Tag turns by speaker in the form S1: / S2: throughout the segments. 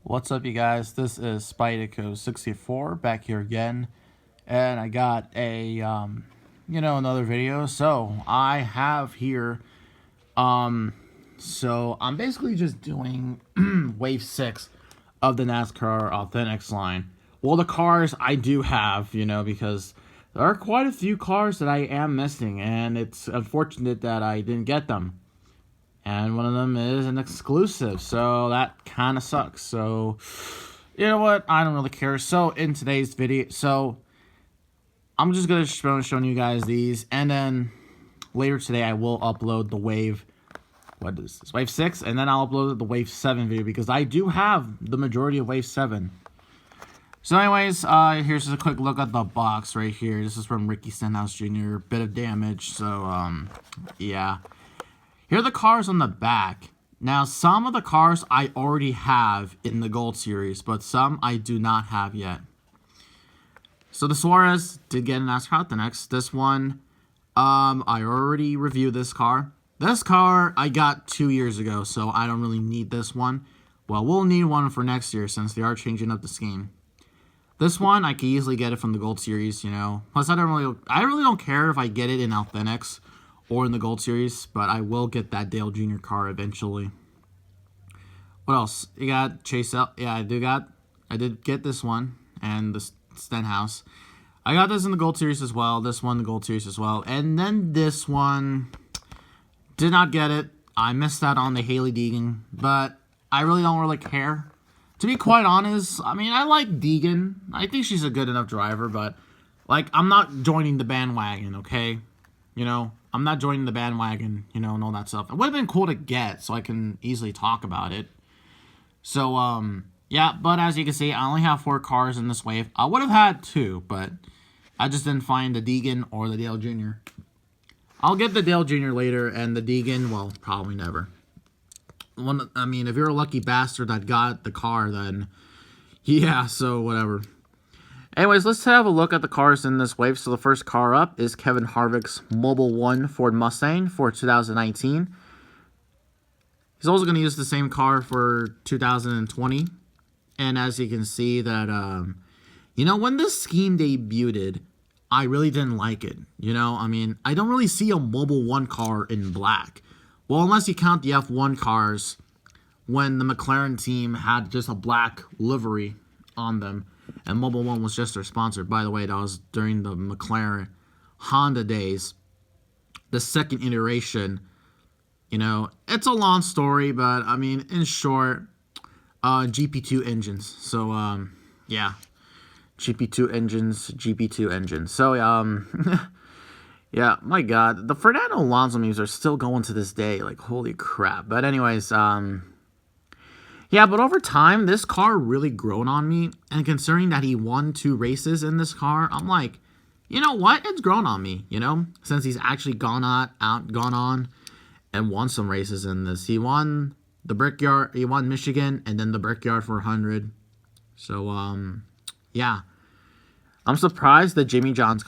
S1: What's up, you guys? This is Spideyco64 back here again, and I got a another video. So I have here so I'm basically just doing wave 6 of the NASCAR Authentics line. Well, the cars I do have, because there are quite a few cars that I am missing, and it's unfortunate that I didn't get them. And one of them is an exclusive, so that kind of sucks. So, you know what? I don't really care. So, in today's video, I'm just going to be showing you guys these. And then later today, I will upload the wave, what is this? Wave 6. And then I'll upload the wave 7 video because I do have the majority of wave 7. So anyways, here's just a quick look at the box right here. This is from Ricky Stenhouse Jr. Bit of damage. So, yeah. Here are the cars on the back. Now, some of the cars I already have in the Gold Series, but some I do not have yet. So the Suarez did get an NASCAR Authentics. This one, I already reviewed this car. This car I got 2 years ago, so I don't really need this one. Well, we'll need one for next year since they are changing up the scheme. This one, I can easily get it from the Gold Series, Plus, I really don't care if I get it in Authentics or in the Gold Series, but I will get that Dale Jr. car eventually. What else? You got Chase out. Yeah, I did get this one and the Stenhouse. I got this in the Gold Series as well. This one, the Gold Series as well. And then this one, did not get it. I missed out on the Hailie Deegan, but I really don't care. To be quite honest, I mean, I like Deegan. I think she's a good enough driver, but, I'm not joining the bandwagon, okay? I'm not joining the bandwagon, and all that stuff. It would have been cool to get, so I can easily talk about it. So, yeah, but as you can see, I only have 4 cars in this wave. I would have had 2, but I just didn't find the Deegan or the Dale Jr. I'll get the Dale Jr. later, and the Deegan, well, probably never. I mean, if you're a lucky bastard that got the car, then yeah, so whatever. Anyways, let's have a look at the cars in this wave. So the first car up is Kevin Harvick's Mobile 1 Ford Mustang for 2019. He's also going to use the same car for 2020. And as you can see that, when this scheme debuted, I really didn't like it. I mean, I don't really see a Mobile 1 car in black. Well, unless you count the F1 cars when the McLaren team had just a black livery on them. And Mobile 1 was just their sponsor. By the way, that was during the McLaren Honda days. The second iteration, it's a long story, but, I mean, in short, GP2 engines. So, yeah. GP2 engines. So, yeah, my God. The Fernando Alonso memes are still going to this day. Holy crap. But anyways, yeah, but over time, this car really grown on me. And considering that he won 2 races in this car, I'm like, you know what? It's grown on me, Since he's actually gone on and won some races in this. He won the Brickyard, he won Michigan, and then the Brickyard 400. So, yeah. I'm surprised that the Jimmy John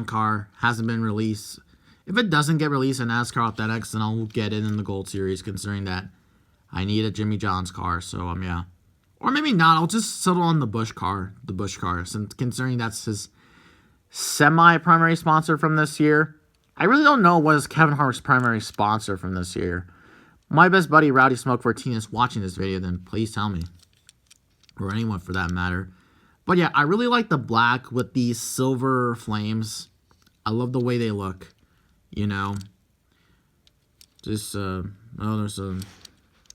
S1: car hasn't been released. If it doesn't get released in NASCAR Authentics, then I'll get it in the Gold Series, considering that I need a Jimmy John's car, so, yeah. Or maybe not, I'll just settle on the Busch car, since considering that's his semi-primary sponsor from this year. I really don't know what is Kevin Hart's primary sponsor from this year. My best buddy, Rowdy Smoke 14, is watching this video, then please tell me. Or anyone for that matter. But yeah, I really like the black with these silver flames. I love the way they look, Just, oh, there's some...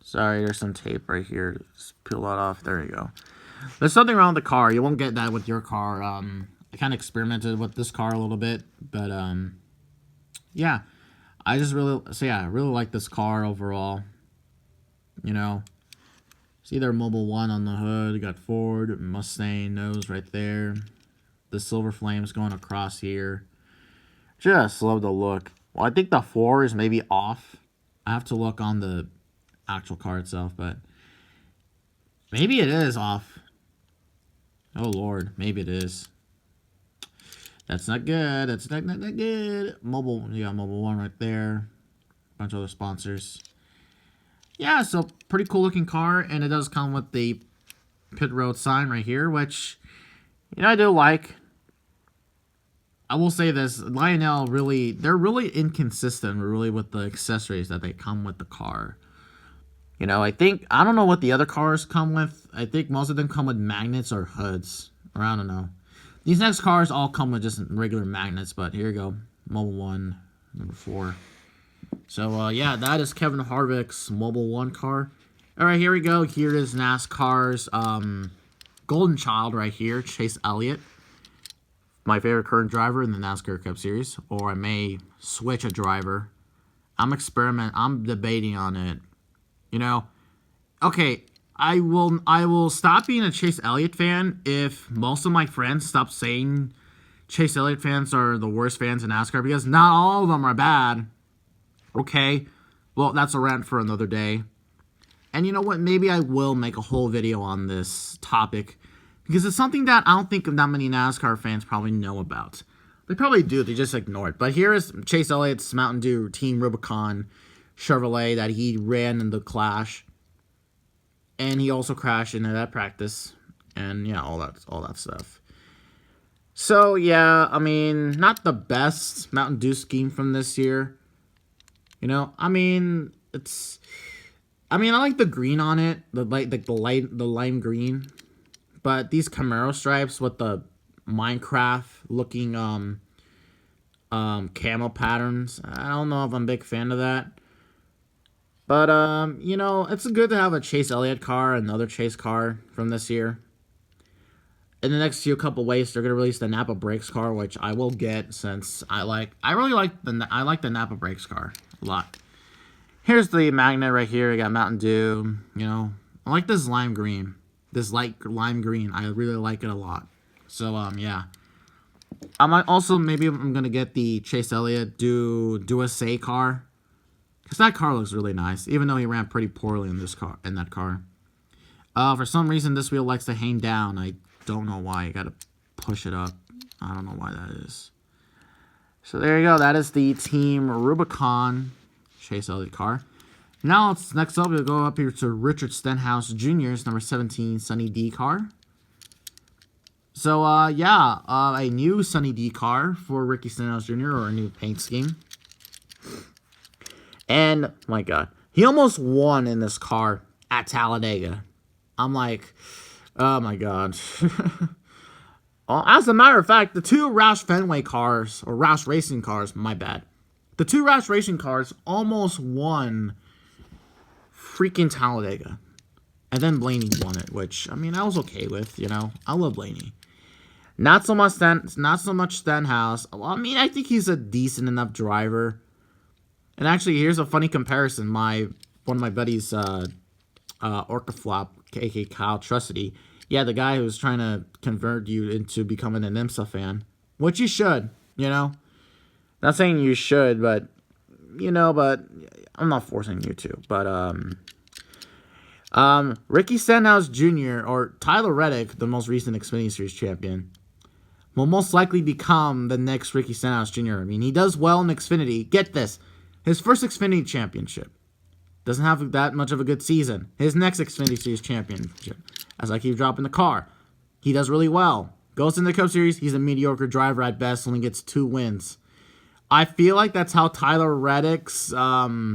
S1: Sorry, there's some tape right here. Just peel that off. There you go. There's something wrong with the car. You won't get that with your car. I kind of experimented with this car a little bit. But, yeah. I really like this car overall. See their Mobile 1 on the hood. You got Ford, Mustang, nose right there. The silver flames going across here. Just love the look. Well, I think the 4 is maybe off. I have to look on the actual car itself, but maybe it is off. Oh Lord, maybe it is. That's not good. That's not good. Mobile, you got Mobile 1 right there. Bunch of other sponsors. yeah, so pretty cool looking car, and it does come with the pit road sign right here, which, I do like. I will say this, Lionel they're really inconsistent really with the accessories that they come with the car. I don't know what the other cars come with. I think most of them come with magnets or hoods, or I don't know. These next cars all come with just regular magnets, but here you go. Mobile 1, number 4. So, yeah, that is Kevin Harvick's Mobile 1 car. All right, here we go. Here is NASCAR's golden child right here, Chase Elliott. My favorite current driver in the NASCAR Cup Series. Or I may switch a driver. I'm debating on it. Okay, I will stop being a Chase Elliott fan if most of my friends stop saying Chase Elliott fans are the worst fans in NASCAR, because not all of them are bad. Okay, well, that's a rant for another day. And you know what? Maybe I will make a whole video on this topic, because it's something that I don't think that many NASCAR fans probably know about. They probably do. They just ignore it. But here is Chase Elliott's Mountain Dew Team Rubicon Chevrolet that he ran in the Clash. And he also crashed into that practice. And, yeah, all that stuff. So, yeah, I mean, not the best Mountain Dew scheme from this year. I like the green on it, the lime green. But these Camaro stripes with the Minecraft looking camo patterns, I don't know if I'm a big fan of that. But it's good to have a Chase Elliott car, another Chase car from this year. In the next couple weeks, they're gonna release the Napa Brakes car, which I will get since I like the Napa Brakes car a lot. Here's the magnet right here. You got Mountain Dew. I like this lime green. This light lime green. I really like it a lot. So, yeah. I might also, maybe I'm going to get the Chase Elliott Do a Say car. Because that car looks really nice. Even though he ran pretty poorly in that car. For some reason, this wheel likes to hang down. I don't know why. You got to push it up. I don't know why that is. So, there you go. That is the Team Rubicon Chase Elliott car. Now, next up, we'll go up here to Richard Stenhouse Jr.'s number 17 Sunny D car. So, a new Sunny D car for Ricky Stenhouse Jr., or a new paint scheme. And, my God, he almost won in this car at Talladega. I'm like, oh, my God. As a matter of fact, the two Roush Fenway cars, or Roush Racing cars, my bad. The two Roush Racing cars almost won freaking Talladega. And then Blaney won it, which, I was okay with, I love Blaney. Not so much Stenhouse. Well, I think he's a decent enough driver. And actually, here's a funny comparison. One of my buddies, Orcaflop, aka Kyle Trussity. Yeah, the guy who's trying to convert you into becoming an IMSA fan. Which you should, Not saying you should, but, but I'm not forcing you to. But, Ricky Stenhouse Jr., or Tyler Reddick, the most recent Xfinity Series champion, will most likely become the next Ricky Stenhouse Jr. He does well in Xfinity. Get this. His first Xfinity championship. Doesn't have that much of a good season. His next Xfinity Series championship. As I keep dropping the car. He does really well. Goes in the Cup Series. He's a mediocre driver at best. Only gets 2 wins. I feel like that's how Tyler Reddick's... they're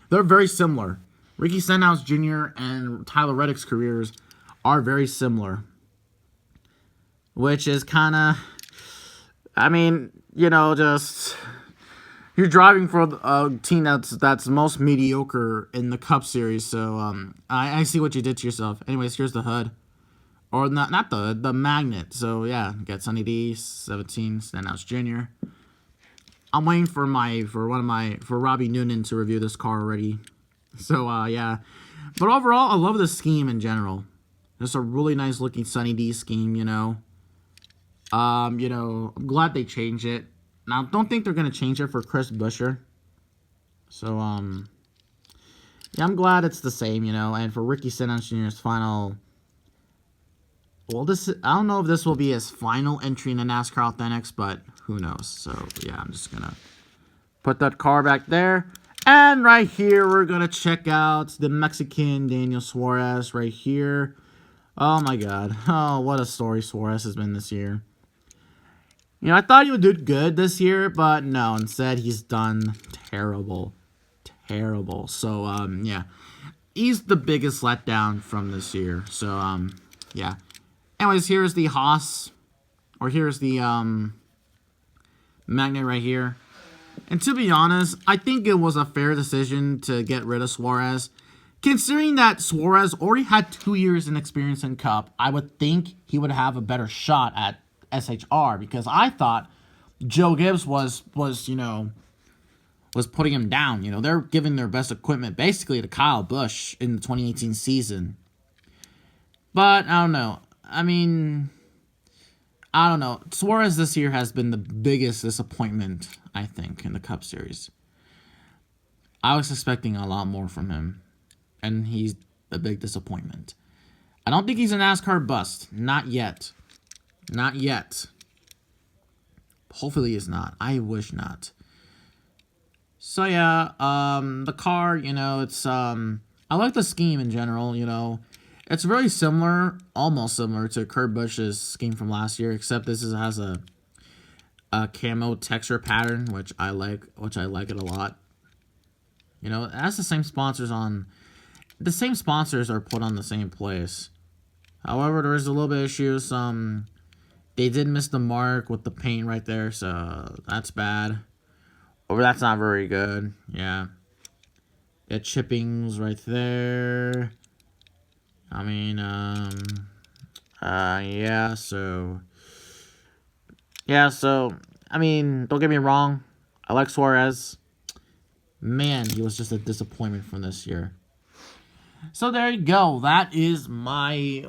S1: very similar. Ricky Stenhouse Jr. and Tyler Reddick's careers are very similar. Which is kind of... just... You're driving for a team that's most mediocre in the Cup Series, so I see what you did to yourself. Anyways, here's the HUD. Or not the HUD, the magnet. So, yeah, got Sunny D, 17, Stenhouse Jr. I'm waiting for Robbie Noonan to review this car already. So, yeah. But overall, I love the scheme in general. It's a really nice looking Sunny D scheme, I'm glad they changed it. Now, don't think they're going to change it for Chris Buescher. So, yeah, I'm glad it's the same, And for Ricky Stenhouse Jr.'s final... Well, I don't know if this will be his final entry in the NASCAR Authentics, but who knows. So, yeah, I'm just going to Put that car back there. And right here, we're going to check out the Mexican Daniel Suarez right here. Oh, my God. Oh, what a story Suarez has been this year. You know, I thought he would do good this year, but no. Instead, he's done terrible. Terrible. So, yeah. He's the biggest letdown from this year. So, yeah. Anyways, here's the Haas. Or here's the, magnet right here. And to be honest, I think it was a fair decision to get rid of Suarez. Considering that Suarez already had 2 years in experience in Cup, I would think he would have a better shot at SHR, because I thought Joe Gibbs was putting him down. You know, they're giving their best equipment basically to Kyle Busch in the 2018 season. But I don't know. I mean, I don't know. Suarez this year has been the biggest disappointment, I think, in the Cup Series. I was expecting a lot more from him, and he's a big disappointment. I don't think he's a NASCAR bust. Not yet. Not yet. Hopefully he's not. I wish not. So yeah, the car, you know, it's I like the scheme in general, you know. It's very similar, almost similar to Kurt Busch's scheme from last year, except this has a camo texture pattern, which I like it a lot. You know, it has the same sponsors are put on the same place. However, there is a little bit of issues. They did miss the mark with the paint right there, so that's bad. Or that's not very good. Yeah. Got chippings right there. I mean, yeah, so, I mean, don't get me wrong. I like Suarez. Man, he was just a disappointment from this year. So there you go. That is my,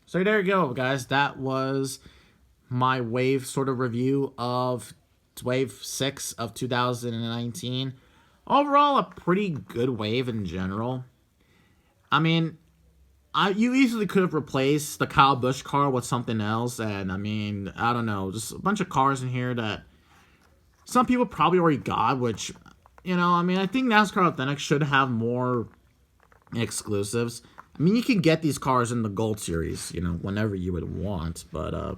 S1: so there you go, guys. That was my wave sort of review of Wave 6 of 2019. Overall, a pretty good wave in general. I mean, you easily could have replaced the Kyle Busch car with something else, and I mean, I don't know, just a bunch of cars in here that some people probably already got, which, you know, I mean, I think NASCAR Authentic should have more exclusives. I mean, you can get these cars in the Gold Series, you know, whenever you would want, but,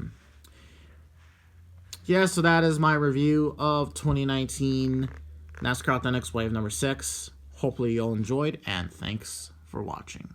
S1: yeah, so that is my review of 2019 NASCAR Authentics Wave number 6. Hopefully you all enjoyed, and thanks for watching.